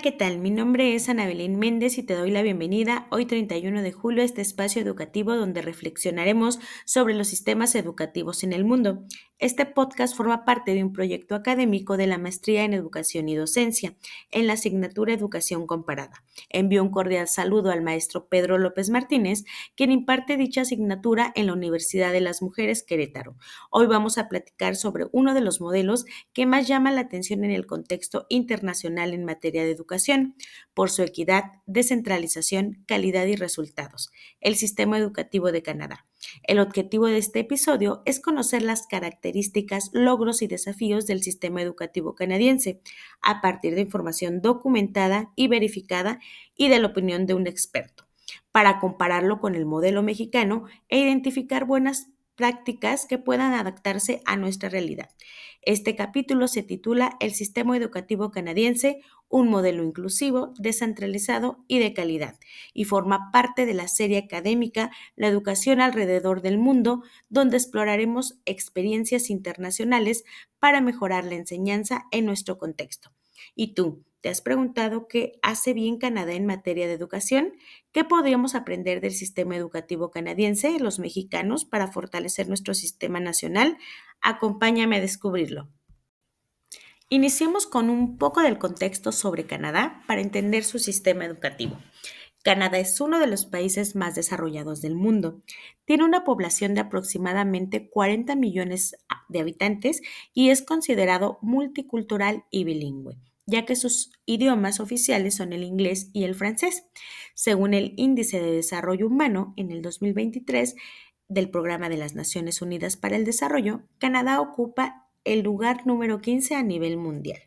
¿Qué tal? Mi nombre es Ana Belén Méndez y te doy la bienvenida hoy 31 de julio a este espacio educativo donde reflexionaremos sobre los sistemas educativos en el mundo. Este podcast forma parte de un proyecto académico de la Maestría en Educación y Docencia en la asignatura Educación Comparada. Envío un cordial saludo al maestro Pedro López Martínez, quien imparte dicha asignatura en la Universidad de las Mujeres Querétaro. Hoy vamos a platicar sobre uno de los modelos que más llama la atención en el contexto internacional en materia de educación, por su equidad, descentralización, calidad y resultados, el sistema educativo de Canadá. El objetivo de este episodio es conocer las características, logros y desafíos del sistema educativo canadiense, a partir de información documentada y verificada y de la opinión de un experto, para compararlo con el modelo mexicano e identificar buenas prácticas que puedan adaptarse a nuestra realidad. Este capítulo se titula El sistema educativo canadiense, un modelo inclusivo, descentralizado y de calidad, y forma parte de la serie académica La educación alrededor del mundo, donde exploraremos experiencias internacionales para mejorar la enseñanza en nuestro contexto. ¿Y tú? ¿Te has preguntado qué hace bien Canadá en materia de educación? ¿Qué podríamos aprender del sistema educativo canadiense, los mexicanos, para fortalecer nuestro sistema nacional? Acompáñame a descubrirlo. Iniciemos con un poco del contexto sobre Canadá para entender su sistema educativo. Canadá es uno de los países más desarrollados del mundo. Tiene una población de aproximadamente 40 millones de habitantes y es considerado multicultural y bilingüe, ya que sus idiomas oficiales son el inglés y el francés. Según el Índice de Desarrollo Humano, en el 2023, del Programa de las Naciones Unidas para el Desarrollo, Canadá ocupa el lugar número 15 a nivel mundial.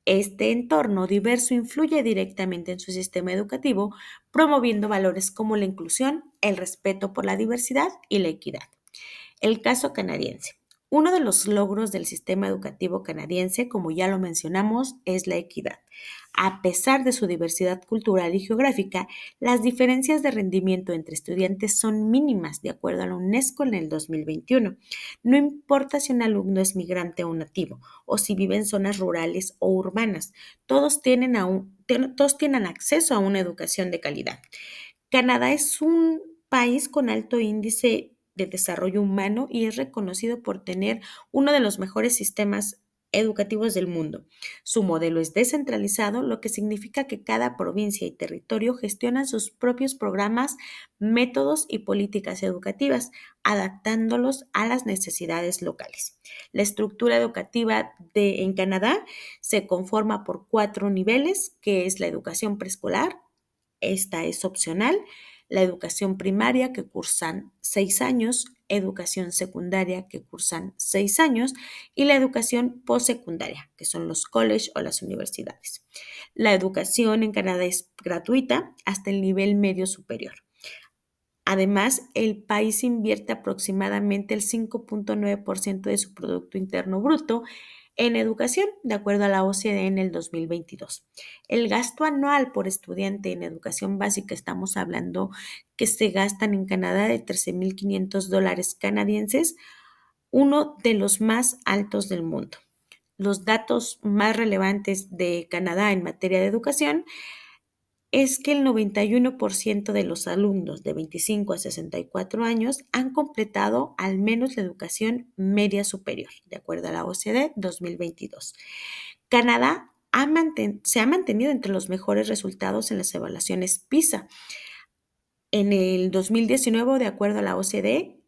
Este entorno diverso influye directamente en su sistema educativo, promoviendo valores como la inclusión, el respeto por la diversidad y la equidad. El caso canadiense. Uno de los logros del sistema educativo canadiense, como ya lo mencionamos, es la equidad. A pesar de su diversidad cultural y geográfica, las diferencias de rendimiento entre estudiantes son mínimas, de acuerdo a la UNESCO en el 2021. No importa si un alumno es migrante o nativo, o si vive en zonas rurales o urbanas, todos tienen acceso a una educación de calidad. Canadá es un país con alto índice de desarrollo humano y es reconocido por tener uno de los mejores sistemas educativos del mundo. Su modelo es descentralizado, lo que significa que cada provincia y territorio gestionan sus propios programas, métodos y políticas educativas, adaptándolos a las necesidades locales. La estructura educativa en Canadá se conforma por 4 niveles, que es la educación preescolar. Esta es opcional. La educación primaria, que cursan 6 años, educación secundaria, que cursan 6 años, y la educación postsecundaria, que son los college o las universidades. La educación en Canadá es gratuita hasta el nivel medio superior. Además, el país invierte aproximadamente el 5.9% de su Producto Interno Bruto en educación, de acuerdo a la OCDE en el 2022. El gasto anual por estudiante en educación básica, estamos hablando que se gastan en Canadá de $13,500 canadienses, uno de los más altos del mundo. Los datos más relevantes de Canadá en materia de educación es que el 91% de los alumnos de 25 a 64 años han completado al menos la educación media superior, de acuerdo a la OCDE 2022. Canadá se ha mantenido entre los mejores resultados en las evaluaciones PISA. En el 2019, de acuerdo a la OCDE,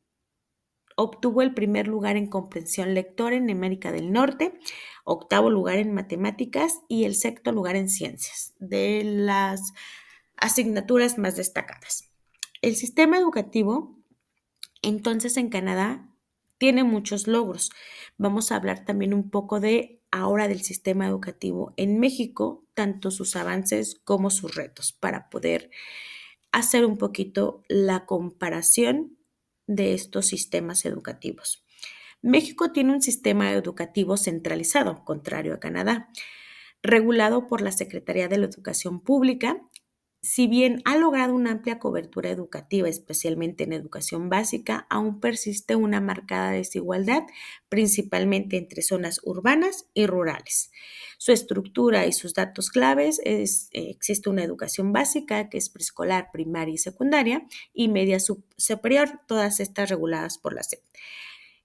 obtuvo el primer lugar en comprensión lectora en América del Norte, octavo lugar en matemáticas y el sexto lugar en ciencias, de las asignaturas más destacadas. El sistema educativo, entonces, en Canadá tiene muchos logros. Vamos a hablar también un poco de ahora del sistema educativo en México, tanto sus avances como sus retos, para poder hacer un poquito la comparación de estos sistemas educativos. México tiene un sistema educativo centralizado, contrario a Canadá, regulado por la Secretaría de la Educación Pública. Si bien ha logrado una amplia cobertura educativa, especialmente en educación básica, aún persiste una marcada desigualdad, principalmente entre zonas urbanas y rurales. Su estructura y sus datos claves existe una educación básica que es preescolar, primaria y secundaria y media superior, todas estas reguladas por la SEP.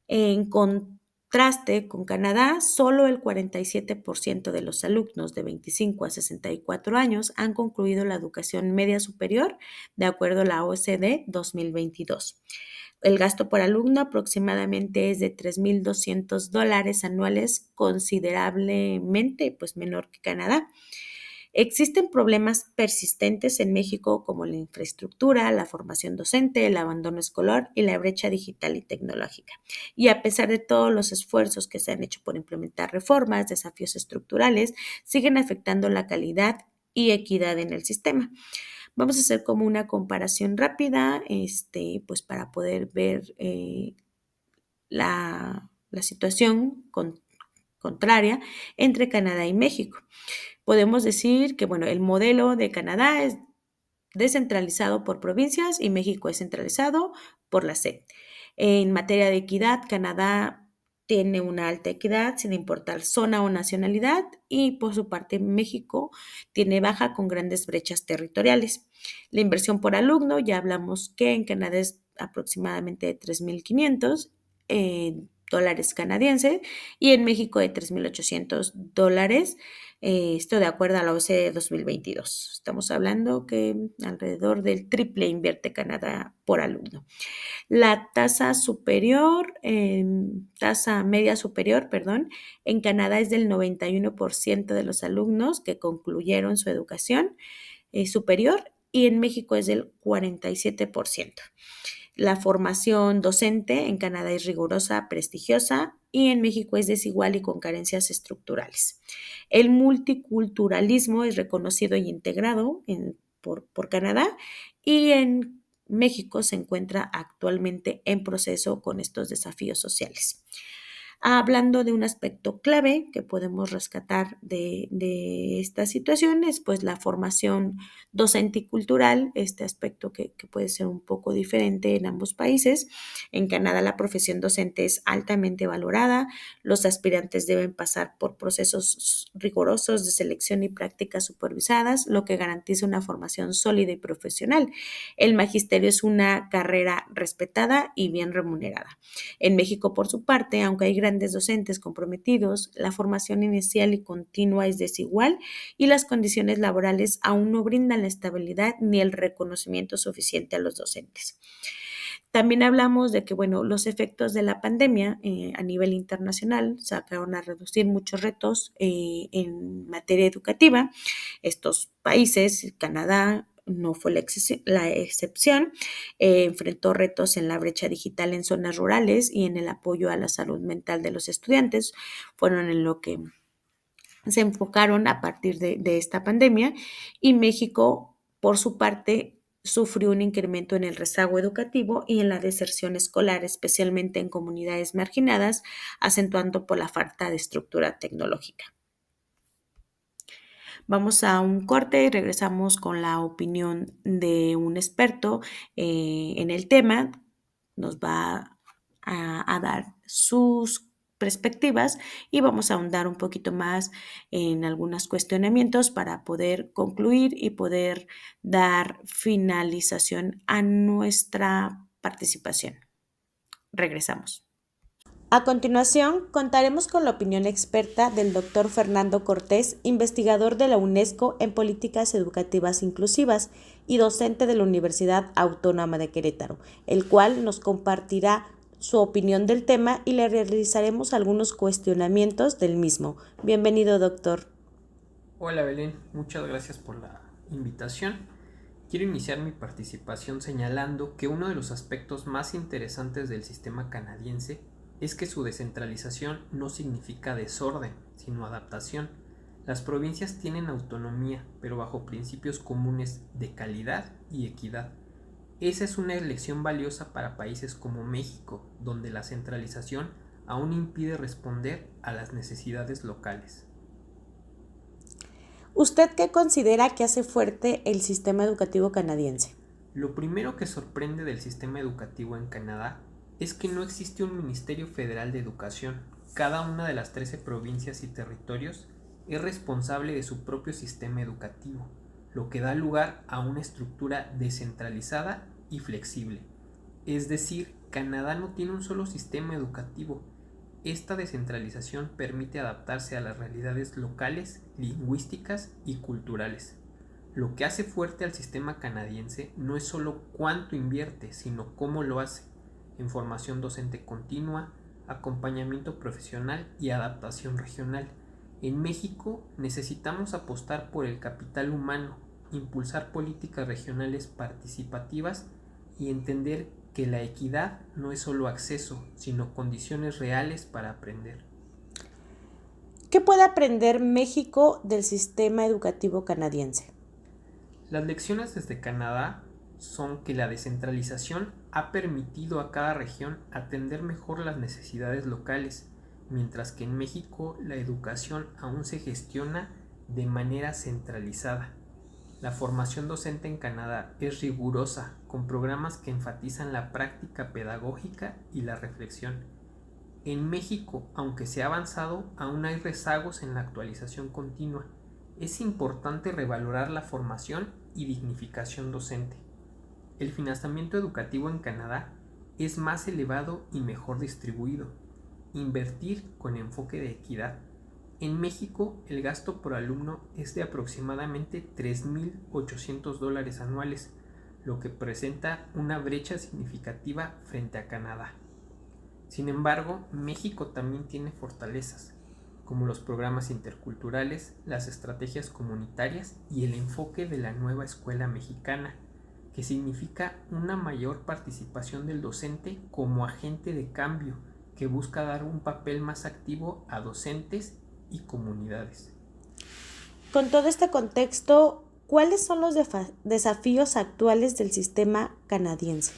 En contraste con Canadá, solo el 47% de los alumnos de 25 a 64 años han concluido la educación media superior, de acuerdo a la OCDE 2022. El gasto por alumno aproximadamente es de $3,200 anuales, considerablemente menor que Canadá. Existen problemas persistentes en México como la infraestructura, la formación docente, el abandono escolar y la brecha digital y tecnológica. Y a pesar de todos los esfuerzos que se han hecho por implementar reformas, desafíos estructurales siguen afectando la calidad y equidad en el sistema. Vamos a hacer como una comparación rápida, para poder ver la situación contraria entre Canadá y México. Podemos decir que, el modelo de Canadá es descentralizado por provincias y México es centralizado por la SEP. En materia de equidad, Canadá tiene una alta equidad sin importar zona o nacionalidad y por su parte México tiene baja con grandes brechas territoriales. La inversión por alumno, ya hablamos que en Canadá es aproximadamente de 3,500 dólares canadienses y en México de 3,800 dólares. Esto de acuerdo a la OCDE 2022. Estamos hablando que alrededor del triple invierte Canadá por alumno. La tasa media superior, en Canadá es del 91% de los alumnos que concluyeron su educación superior y en México es del 47%. La formación docente en Canadá es rigurosa, prestigiosa y en México es desigual y con carencias estructurales. El multiculturalismo es reconocido y integrado por Canadá y en México se encuentra actualmente en proceso con estos desafíos sociales. Hablando de un aspecto clave que podemos rescatar de estas situaciones, pues la formación docente y cultural, este aspecto que puede ser un poco diferente en ambos países. En Canadá la profesión docente es altamente valorada, los aspirantes deben pasar por procesos rigurosos de selección y prácticas supervisadas, lo que garantiza una formación sólida y profesional. El magisterio es una carrera respetada y bien remunerada. En México, por su parte, aunque hay grandes docentes comprometidos, la formación inicial y continua es desigual y las condiciones laborales aún no brindan la estabilidad ni el reconocimiento suficiente a los docentes. También hablamos de que, los efectos de la pandemia a nivel internacional sacaron a reducir muchos retos en materia educativa. Estos países, Canadá, no fue la excepción, enfrentó retos en la brecha digital en zonas rurales y en el apoyo a la salud mental de los estudiantes, fueron en lo que se enfocaron a partir de esta pandemia y México, por su parte, sufrió un incremento en el rezago educativo y en la deserción escolar, especialmente en comunidades marginadas, acentuando por la falta de estructura tecnológica. Vamos a un corte y regresamos con la opinión de un experto en el tema. Nos va a dar sus perspectivas y vamos a ahondar un poquito más en algunos cuestionamientos para poder concluir y poder dar finalización a nuestra participación. Regresamos. A continuación, contaremos con la opinión experta del Dr. Fernando Cortés, investigador de la UNESCO en políticas educativas inclusivas y docente de la Universidad Autónoma de Querétaro, el cual nos compartirá su opinión del tema y le realizaremos algunos cuestionamientos del mismo. Bienvenido, doctor. Hola Belén, muchas gracias por la invitación. Quiero iniciar mi participación señalando que uno de los aspectos más interesantes del sistema canadiense es que su descentralización no significa desorden, sino adaptación. Las provincias tienen autonomía, pero bajo principios comunes de calidad y equidad. Esa es una elección valiosa para países como México, donde la centralización aún impide responder a las necesidades locales. ¿Usted qué considera que hace fuerte el sistema educativo canadiense? Lo primero que sorprende del sistema educativo en Canadá es que no existe un Ministerio Federal de Educación. Cada una de las 13 provincias y territorios es responsable de su propio sistema educativo, lo que da lugar a una estructura descentralizada y flexible. Es decir, Canadá no tiene un solo sistema educativo. Esta descentralización permite adaptarse a las realidades locales, lingüísticas y culturales. Lo que hace fuerte al sistema canadiense no es solo cuánto invierte, sino cómo lo hace, en formación docente continua, acompañamiento profesional y adaptación regional. En México necesitamos apostar por el capital humano, impulsar políticas regionales participativas y entender que la equidad no es solo acceso, sino condiciones reales para aprender. ¿Qué puede aprender México del sistema educativo canadiense? Las lecciones desde Canadá son que la descentralización ha permitido a cada región atender mejor las necesidades locales, mientras que en México la educación aún se gestiona de manera centralizada. La formación docente en Canadá es rigurosa, con programas que enfatizan la práctica pedagógica y la reflexión. En México, aunque se ha avanzado, aún hay rezagos en la actualización continua. Es importante revalorar la formación y dignificación docente. El financiamiento educativo en Canadá es más elevado y mejor distribuido. Invertir con enfoque de equidad. En México, el gasto por alumno es de aproximadamente $3,800 anuales, lo que presenta una brecha significativa frente a Canadá. Sin embargo, México también tiene fortalezas, como los programas interculturales, las estrategias comunitarias y el enfoque de la nueva escuela mexicana, que significa una mayor participación del docente como agente de cambio que busca dar un papel más activo a docentes y comunidades. Con todo este contexto, ¿cuáles son los desafíos actuales del sistema canadiense?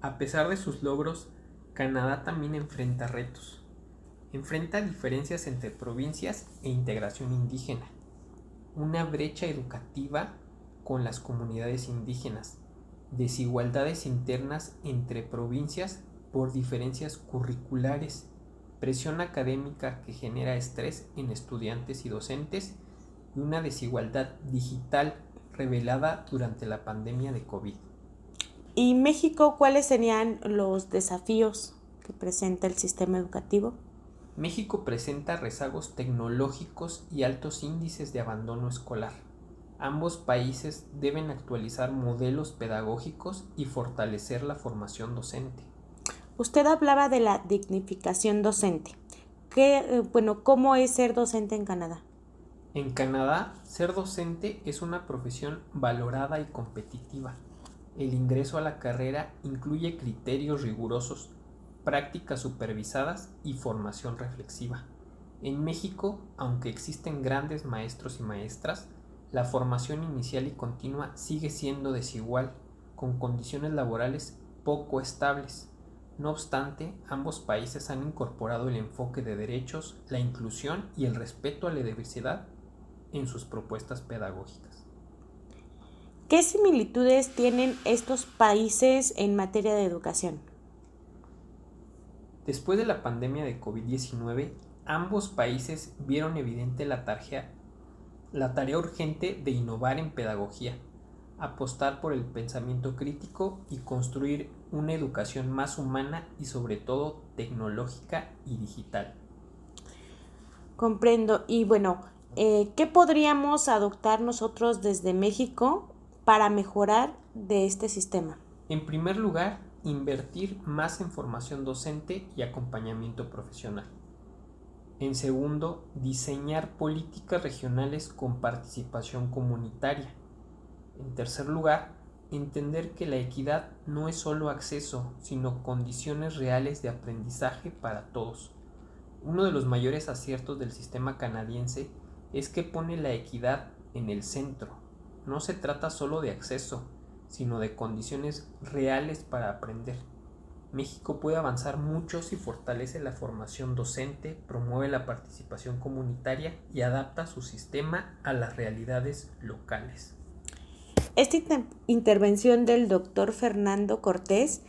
A pesar de sus logros, Canadá también enfrenta retos. Enfrenta diferencias entre provincias e integración indígena, una brecha educativa con las comunidades indígenas, desigualdades internas entre provincias por diferencias curriculares, presión académica que genera estrés en estudiantes y docentes y una desigualdad digital revelada durante la pandemia de COVID. ¿Y México cuáles serían los desafíos que presenta el sistema educativo? México presenta rezagos tecnológicos y altos índices de abandono escolar. Ambos países deben actualizar modelos pedagógicos y fortalecer la formación docente. Usted hablaba de la dignificación docente. ¿Cómo es ser docente en Canadá? En Canadá, ser docente es una profesión valorada y competitiva. El ingreso a la carrera incluye criterios rigurosos, prácticas supervisadas y formación reflexiva. En México, aunque existen grandes maestros y maestras, la formación inicial y continua sigue siendo desigual, con condiciones laborales poco estables. No obstante, ambos países han incorporado el enfoque de derechos, la inclusión y el respeto a la diversidad en sus propuestas pedagógicas. ¿Qué similitudes tienen estos países en materia de educación? Después de la pandemia de COVID-19, ambos países vieron evidente la tarea urgente de innovar en pedagogía, apostar por el pensamiento crítico y construir una educación más humana y sobre todo tecnológica y digital. Comprendo. Y ¿qué podríamos adoptar nosotros desde México para mejorar de este sistema? En primer lugar, invertir más en formación docente y acompañamiento profesional. En segundo, diseñar políticas regionales con participación comunitaria. En tercer lugar, entender que la equidad no es solo acceso, sino condiciones reales de aprendizaje para todos. Uno de los mayores aciertos del sistema canadiense es que pone la equidad en el centro. No se trata solo de acceso, sino de condiciones reales para aprender. México puede avanzar mucho si fortalece la formación docente, promueve la participación comunitaria y adapta su sistema a las realidades locales. Esta intervención del doctor Fernando Cortés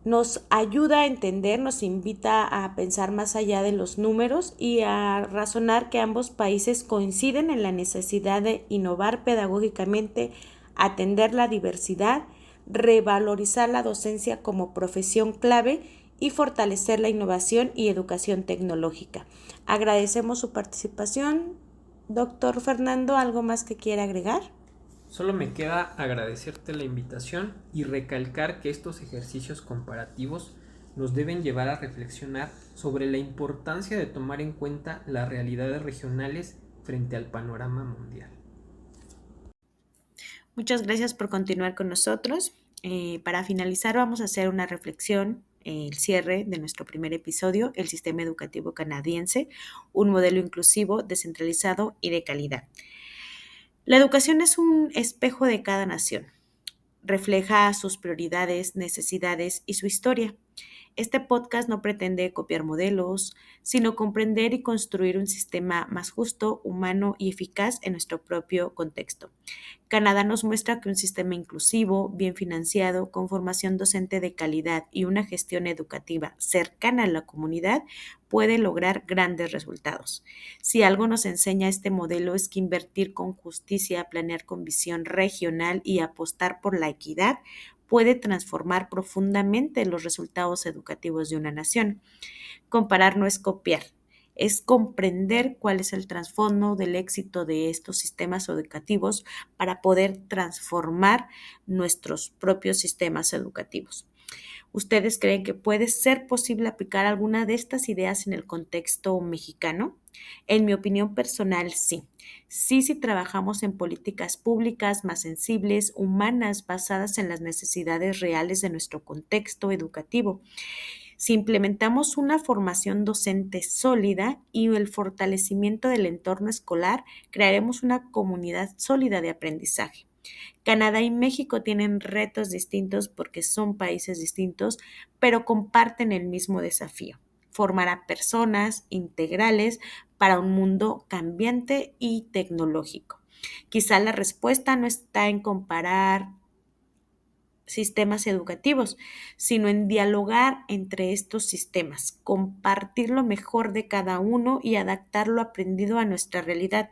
nos ayuda a entender, nos invita a pensar más allá de los números y a razonar que ambos países coinciden en la necesidad de innovar pedagógicamente, atender la diversidad, revalorizar la docencia como profesión clave y fortalecer la innovación y educación tecnológica. Agradecemos su participación. Doctor Fernando, ¿algo más que quiera agregar? Solo me queda agradecerte la invitación y recalcar que estos ejercicios comparativos nos deben llevar a reflexionar sobre la importancia de tomar en cuenta las realidades regionales frente al panorama mundial. Muchas gracias por continuar con nosotros. Para finalizar, vamos a hacer una reflexión, el cierre de nuestro primer episodio, el sistema educativo canadiense, un modelo inclusivo, descentralizado y de calidad. La educación es un espejo de cada nación. Refleja sus prioridades, necesidades y su historia. Este podcast no pretende copiar modelos, sino comprender y construir un sistema más justo, humano y eficaz en nuestro propio contexto. Canadá nos muestra que un sistema inclusivo, bien financiado, con formación docente de calidad y una gestión educativa cercana a la comunidad puede lograr grandes resultados. Si algo nos enseña este modelo es que invertir con justicia, planear con visión regional y apostar por la equidad puede transformar profundamente los resultados educativos de una nación. Comparar no es copiar, es comprender cuál es el trasfondo del éxito de estos sistemas educativos para poder transformar nuestros propios sistemas educativos. ¿Ustedes creen que puede ser posible aplicar alguna de estas ideas en el contexto mexicano? En mi opinión personal, sí. Sí, si trabajamos en políticas públicas más sensibles, humanas, basadas en las necesidades reales de nuestro contexto educativo. Si implementamos una formación docente sólida y el fortalecimiento del entorno escolar, crearemos una comunidad sólida de aprendizaje. Canadá y México tienen retos distintos porque son países distintos, pero comparten el mismo desafío: formar a personas integrales para un mundo cambiante y tecnológico. Quizá la respuesta no está en comparar sistemas educativos, sino en dialogar entre estos sistemas, compartir lo mejor de cada uno y adaptar lo aprendido a nuestra realidad.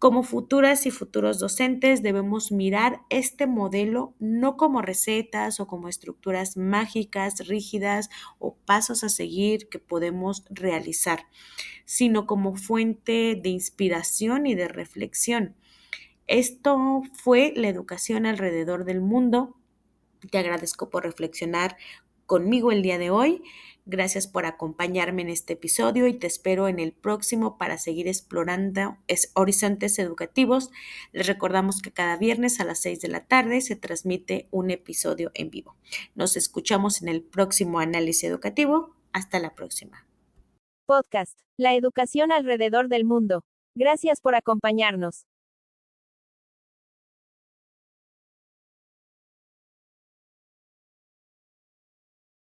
Como futuras y futuros docentes debemos mirar este modelo no como recetas o como estructuras mágicas, rígidas o pasos a seguir que podemos realizar, sino como fuente de inspiración y de reflexión. Esto fue la educación alrededor del mundo. Te agradezco por reflexionar conmigo el día de hoy. Gracias por acompañarme en este episodio y te espero en el próximo para seguir explorando horizontes educativos. Les recordamos que cada viernes a las 6 de la tarde se transmite un episodio en vivo. Nos escuchamos en el próximo análisis educativo. Hasta la próxima. Podcast: La educación alrededor del mundo. Gracias por acompañarnos.